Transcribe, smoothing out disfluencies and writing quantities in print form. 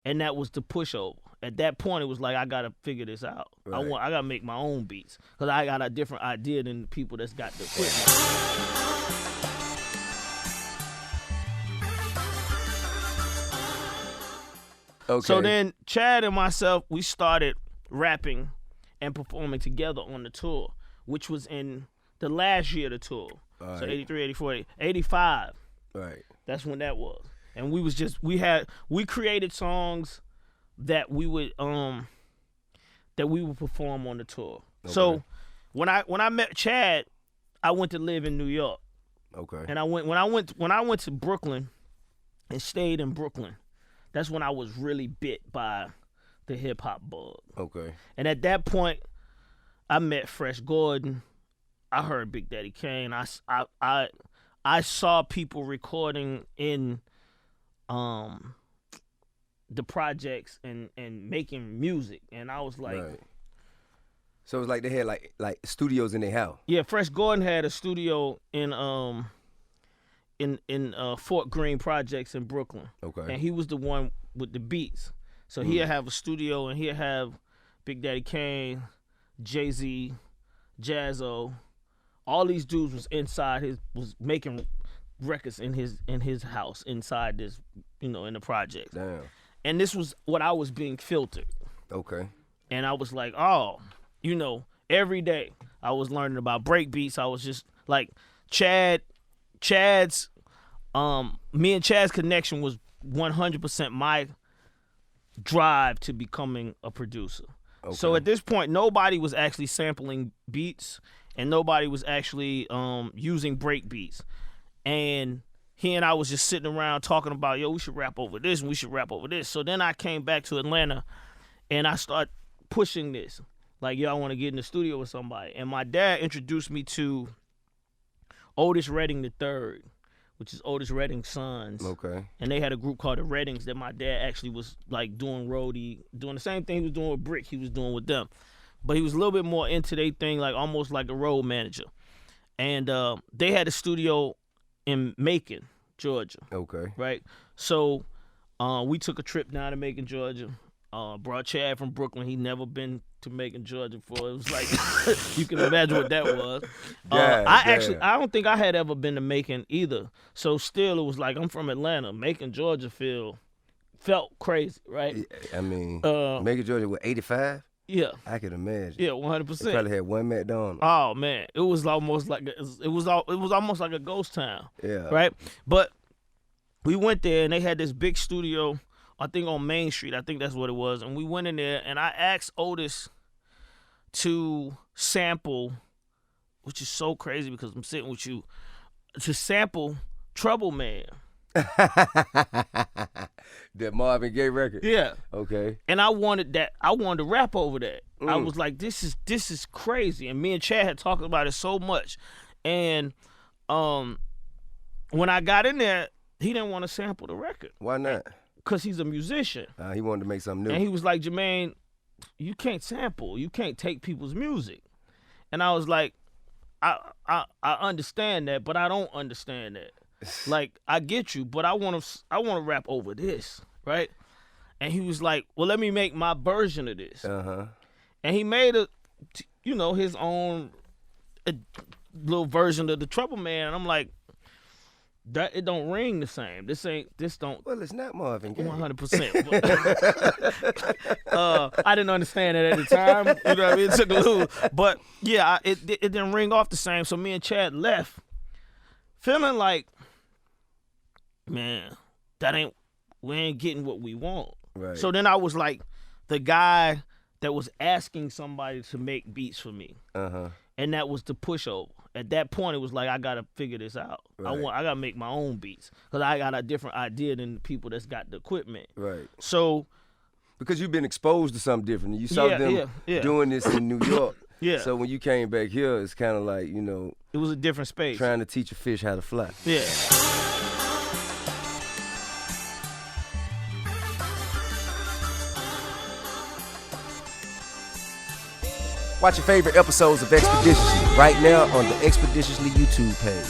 and that was the pushover. At that point, it was like I gotta figure this out. Right. I gotta make my own beats because I got a different idea than the people that's got the equipment. Okay. So then Chad and myself, we started rapping and performing together on the tour, which was in the last year of the tour. All So right. 83, 84, 85. Right. That's when that was. And we created songs that we would perform on the tour. Okay. So when I met Chad, I went to live in New York. Okay. And when I went to Brooklyn and stayed in Brooklyn, that's when I was really bit by the hip hop bug. Okay. And at that point, I met Fresh Gordon. I heard Big Daddy Kane. I saw people recording in the projects and making music, and I was like, Right. So it was like they had like studios in their house. yeah. Fresh Gordon had a studio in Fort Greene Projects in Brooklyn. Okay. And he was the one with the beats. So he'll have a studio, and he'll have Big Daddy Kane, Jay-Z, Jazzo. All these dudes was inside was making records in his house inside this, in the project. Damn. And this was what I was being filtered. Okay. And I was like, oh, every day I was learning about break beats. I was just like Chad's me and Chad's connection was 100% my drive to becoming a producer. Okay. So at this point, nobody was actually sampling beats and nobody was actually using break beats. And he and I was just sitting around talking about, we should rap over this and we should rap over this. So then I came back to Atlanta and I started pushing this. Like, I want to get in the studio with somebody. And my dad introduced me to Otis Redding III, which is Otis Redding's sons. Okay. And they had a group called the Reddings that my dad actually was like doing the same thing he was doing with Brick, he was doing with them. But he was a little bit more into their thing, like almost like a road manager. And they had a studio in Macon, Georgia. Okay. Right? So we took a trip down to Macon, Georgia. Brought Chad from Brooklyn. He'd never been to Macon, Georgia before. It was like, you can imagine what that was. I don't think I had ever been to Macon either. So still, it was like, I'm from Atlanta. Macon, Georgia felt crazy, right? I mean, Macon, Georgia, with 85? Yeah. I can imagine. Yeah, 100%. They probably had one McDonald's. Oh man, it was almost like almost like a ghost town. Yeah. Right. But we went there and they had this big studio, I think on Main Street. I think that's what it was. And we went in there and I asked Otis to sample, which is so crazy because I'm sitting with you, to sample Trouble Man. That Marvin Gaye record. Yeah. Okay. And I wanted to rap over that. I was like, this is crazy. And me and Chad had talked about it so much. And when I got in there, he didn't want to sample the record. Why not? Because he's a musician. He wanted to make something new. And he was like, Jermaine, you can't sample. You can't take people's music. And I was like, I understand that, but I don't understand that. Like, I get you, but I want to rap over this, right? And he was like, well, let me make my version of this. Uh-huh. And he made his own little version of the Trouble Man. And I'm like, that it don't ring the same. This don't. Well, it's not Marvin Gaye. 100%. I didn't understand it at the time. You know what I mean? It took a little, but yeah, it didn't ring off the same. So me and Chad left, feeling like, man, we ain't getting what we want. Right. So then I was like the guy that was asking somebody to make beats for me. Uh-huh. And that was the pushover. At that point, it was like, I got to figure this out. Right. I got to make my own beats because I got a different idea than the people that's got the equipment. Right. So. Because you've been exposed to something different. You saw them doing this in New York. Yeah. So when you came back here, it's kind of like, it was a different space. Trying to teach a fish how to fly. Yeah. Watch your favorite episodes of expediTIously right now on the expediTIously YouTube page.